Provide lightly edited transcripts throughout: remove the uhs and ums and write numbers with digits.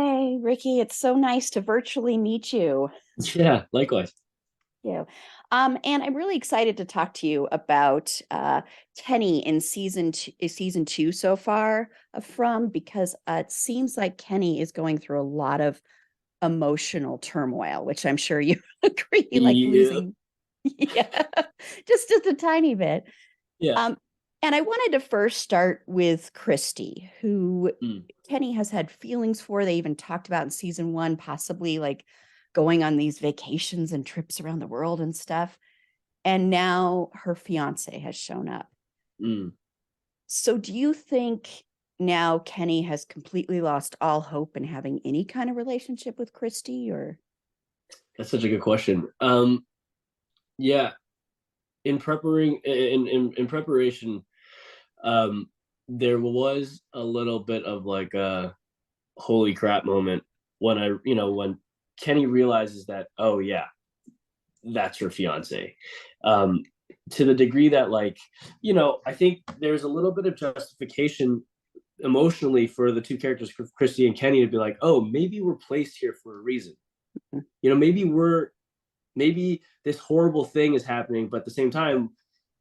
Hi, Ricky. It's so nice to virtually meet you. Yeah, likewise. You. And I'm really excited to talk to you about Kenny in season two so far from because it seems like Kenny is going through a lot of emotional turmoil, which I'm sure you agree, like Yeah, losing, yeah, just a tiny bit. yeah. Um, and I wanted to first start with Christy, who Mm. Kenny has had feelings for. They even talked about in season one, possibly like going on these vacations and trips around the world and stuff. And now her fiance has shown up. Mm. So do you think now Kenny has completely lost all hope in having any kind of relationship with Christy or That's such a good question. Yeah, in preparation, um, there was a little bit of like a holy crap moment when when Kenny realizes that, oh yeah, that's her fiance. Um, to the degree that I think there's a little bit of justification emotionally for the two characters, Christy and Kenny, to be like, oh, maybe we're placed here for a reason. Maybe this horrible thing is happening, but at the same time,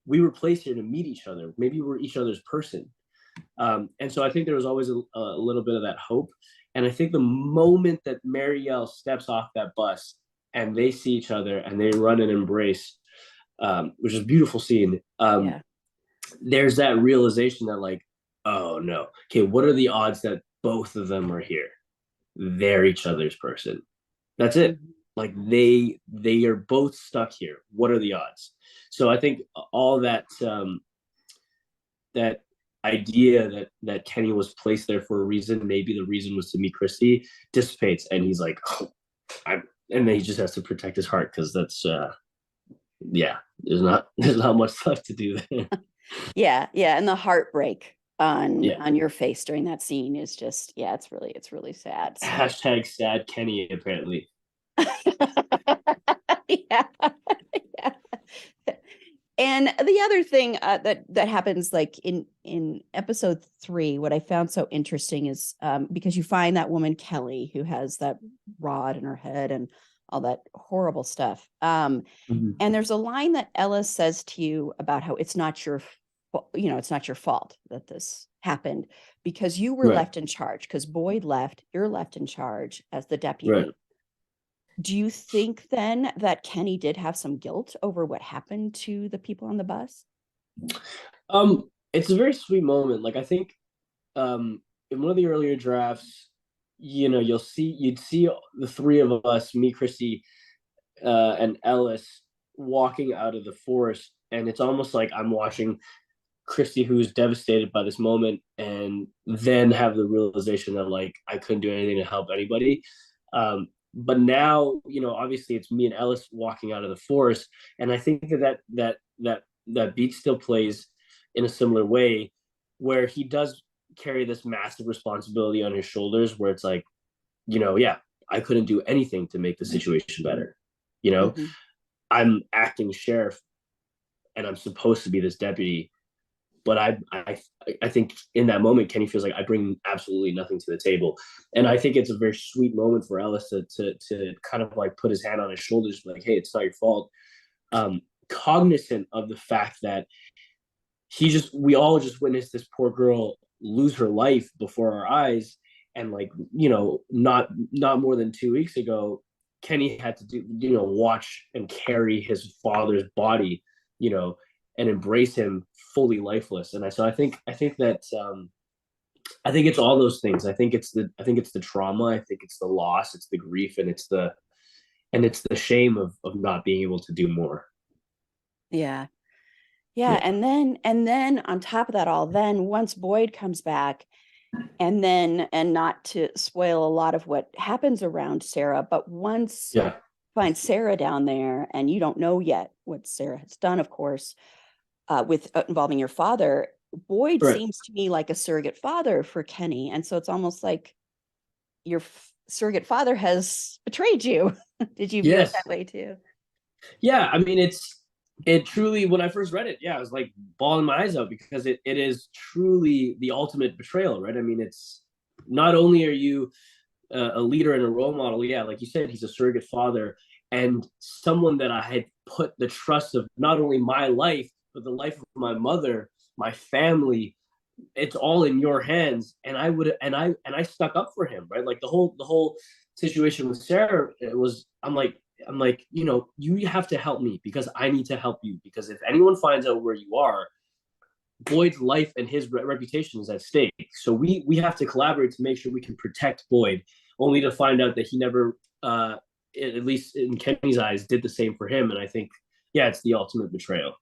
we were placed here to meet each other. Maybe we're each other's person. And so I think there was always a little bit of that hope. And I think the moment that Marielle steps off that bus and they see each other and they run and embrace, which is a beautiful scene, yeah. there's that realization that, like, oh no, okay, what are the odds that both of them are here? They're each other's person. That's it. Mhm. Like they are both stuck here. What are the odds? So I think all that idea that Kenny was placed there for a reason, maybe the reason was to meet Christy, dissipates, and he's like, oh, I'm, and then he just has to protect his heart because that's yeah, there's not much left to do there. Yeah, yeah, and the heartbreak on Yeah. your face during that scene is just yeah, it's really sad. So Hashtag sad Kenny apparently. yeah, yeah. And the other thing that happens like in episode three, what I found so interesting is because you find that woman Kelly who has that rod in her head and all that horrible stuff. Mm-hmm. And there's a line that Ellis says to you about how it's not your, it's not your fault that this happened because you were Right. left in charge because Boyd left, you're left in charge as the Right. deputy. Do you think then that Kenny did have some guilt over what happened to the people on the bus? It's a very sweet moment. Like I think in one of the earlier drafts, you'd see the three of us, me, Christy, and Ellis, walking out of the forest, and it's almost like I'm watching Christy, who's devastated by this moment, and then have the realization that, like, I couldn't do anything to help anybody. But now, obviously, it's me and Ellis walking out of the forest, and I think that beat still plays in a similar way, where he does carry this massive responsibility on his shoulders, where it's like, yeah, I couldn't do anything to make the situation better. You know, Mhm. I'm acting sheriff, and I'm supposed to be this deputy, but I think in that moment, Kenny feels like I bring absolutely nothing to the table, and I think it's a very sweet moment for Ellis to kind of like put his hand on his shoulders, like, hey, it's not your fault. Cognizant of the fact that we all just witnessed this poor girl lose her life before our eyes, and, like, not more than 2 weeks ago, Kenny had to watch and carry his father's body, you know and embrace him fully lifeless. And I think it's all those things. I think it's the trauma, I think it's the loss, it's the grief, and it's the shame of not being able to do more. Yeah. Yeah, Yeah. and then on top of that all, then once Boyd comes back, and not to spoil a lot of what happens around Sarah, but once Yeah. find Sarah down there, and you don't know yet what Sarah has done, of course, with involving your father. Boyd Right. seems to me like a surrogate father for Kenny, and so it's almost like your surrogate father has betrayed you. Did you view it Yes. that way too? Yeah, I mean, it truly, when I first read it, yeah, I was like bawling my eyes out, because it is truly the ultimate betrayal, right? I mean, it's not only are you a leader and a role model. Yeah, like you said, he's a surrogate father and someone that I had put the trust of not only my life but the life of my mother, my family. It's all in your hands, and I stuck up for him, right? Like the whole situation with Sarah, it was I'm like, you have to help me because I need to help you, because if anyone finds out where you are, Boyd's life and his reputation is at stake. So we have to collaborate to make sure we can protect Boyd, only to find out that he never, at least in Kenny's eyes, did the same for him. And I think, yeah, it's the ultimate betrayal.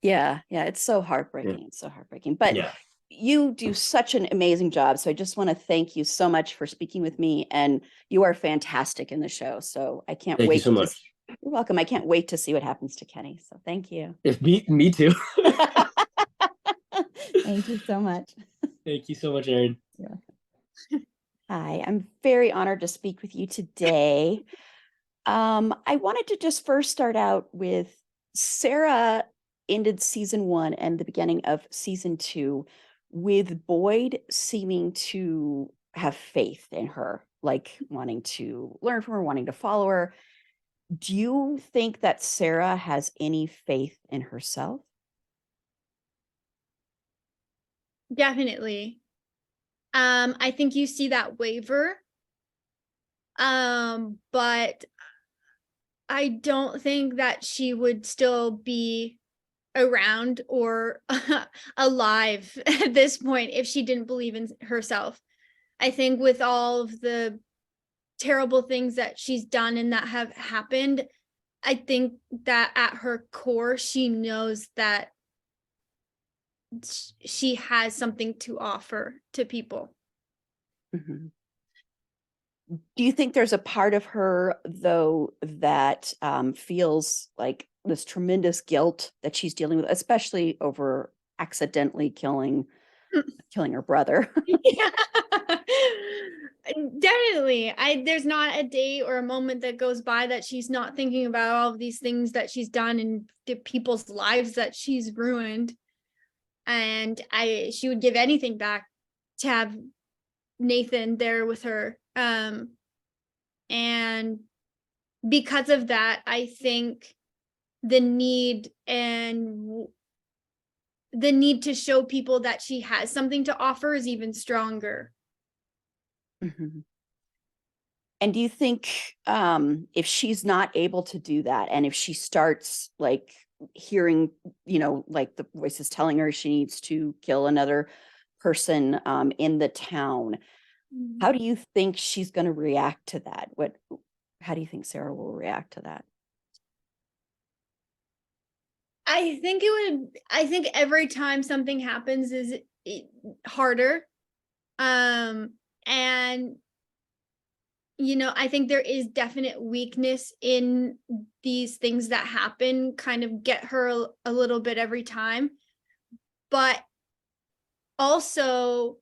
Yeah, yeah, it's so heartbreaking. Yeah. It's so heartbreaking. But Yeah. you do such an amazing job. So I just want to thank you so much for speaking with me. And you are fantastic in the show. So I can't Thank you wait so to, much. you're welcome. I can't wait to see what happens to Kenny. So thank you. If me too. Thank you so much. Thank you so much, Erin. Yeah. Hi, I'm very honored to speak with you today. I wanted to just first start out with Sara ended season 1 and the beginning of season 2 with Boyd seeming to have faith in her, like wanting to learn from her, wanting to follow her. Do you think that Sara has any faith in herself? Definitely. I think you see that waver. But I don't think that she would still be around or alive at this point if she didn't believe in herself. I think with all of the terrible things that she's done and that have happened, I think that at her core, she knows that she has something to offer to people. Mhm. Do you think there's a part of her, though, that feels like this tremendous guilt that she's dealing with, especially over accidentally killing her brother? Yeah. Definitely. There's not a day or a moment that goes by that she's not thinking about all of these things that she's done and the people's lives that she's ruined. And she would give anything back to have Nathan there with her. And because of that, I think the need to show people that she has something to offer is even stronger. Mhm. And do you think if she's not able to do that, and if she starts like hearing, like the voices telling her she needs to kill another person in the town, how do you think she's going to react to that? How do you think Sara will react to that? I think every time something happens is harder. And I think there is definite weakness in these things that happen, kind of get her a little bit every time. But also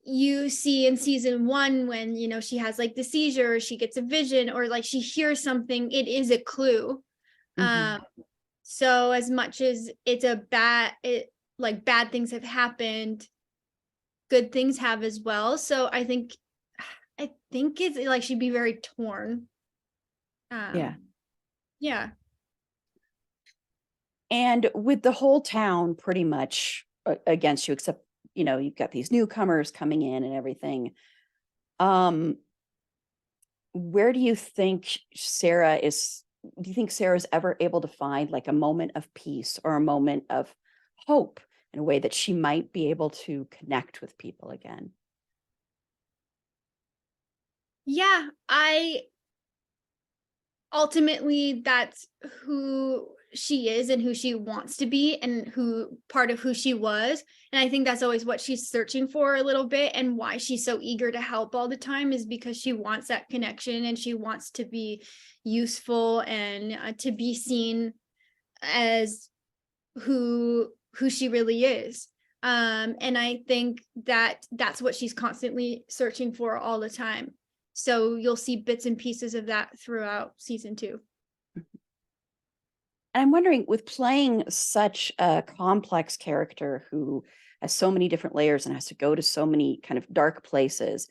you see in season 1 when she has like the seizure, or she gets a vision, or like she hears something, it is a clue. Mhm. So as much as like bad things have happened, good things have as well. So I think it's like she'd be very torn. Yeah. Yeah. And with the whole town pretty much against you, except, you've got these newcomers coming in and everything. Where do you think do you think Sarah's ever able to find like a moment of peace or a moment of hope in a way that she might be able to connect with people again? Yeah, I ultimately that's who she is and who she wants to be and who part of who she was. And I think that's always what she's searching for a little bit, and why she's so eager to help all the time is because she wants that connection and she wants to be useful and to be seen as who she really is. And I think that that's what she's constantly searching for all the time. So you'll see bits and pieces of that throughout season 2. And I'm wondering, with playing such a complex character who has so many different layers and has to go to so many kind of dark places,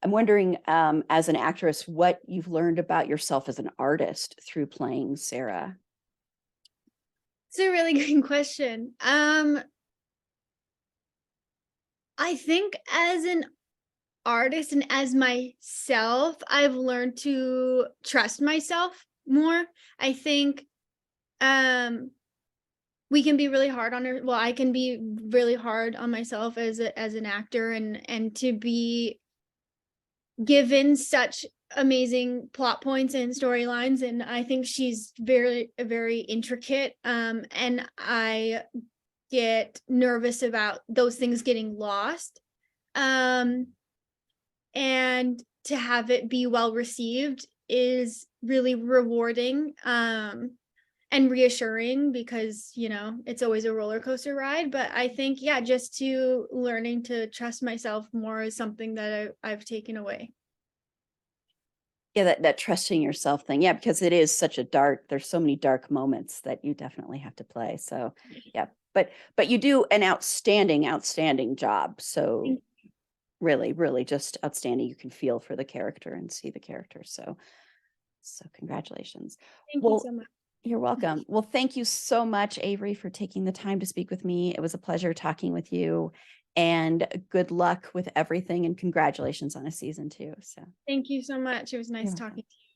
I'm wondering, as an actress, what you've learned about yourself as an artist through playing Sara. It's a really good question. I think as an artist and as myself, I've learned to trust myself more. I think we can be really hard on her. Well, I can be really hard on myself as an actor, and to be given such amazing plot points and storylines, and I think she's very intricate, and I get nervous about those things getting lost, and to have it be well received is really rewarding, and reassuring, because it's always a roller coaster ride. But I think, yeah, just to learning to trust myself more is something that I've taken away. Yeah, that trusting yourself thing. Yeah, because it is such a there's so many dark moments that you definitely have to play. So yeah, but you do an outstanding job. So really just outstanding. You can feel for the character and see the character. So congratulations. Thank you so much. You're welcome. Well, thank you so much, Avery, for taking the time to speak with me. It was a pleasure talking with you, and good luck with everything, and congratulations on a season 2. So thank you so much. It was nice You're talking to you.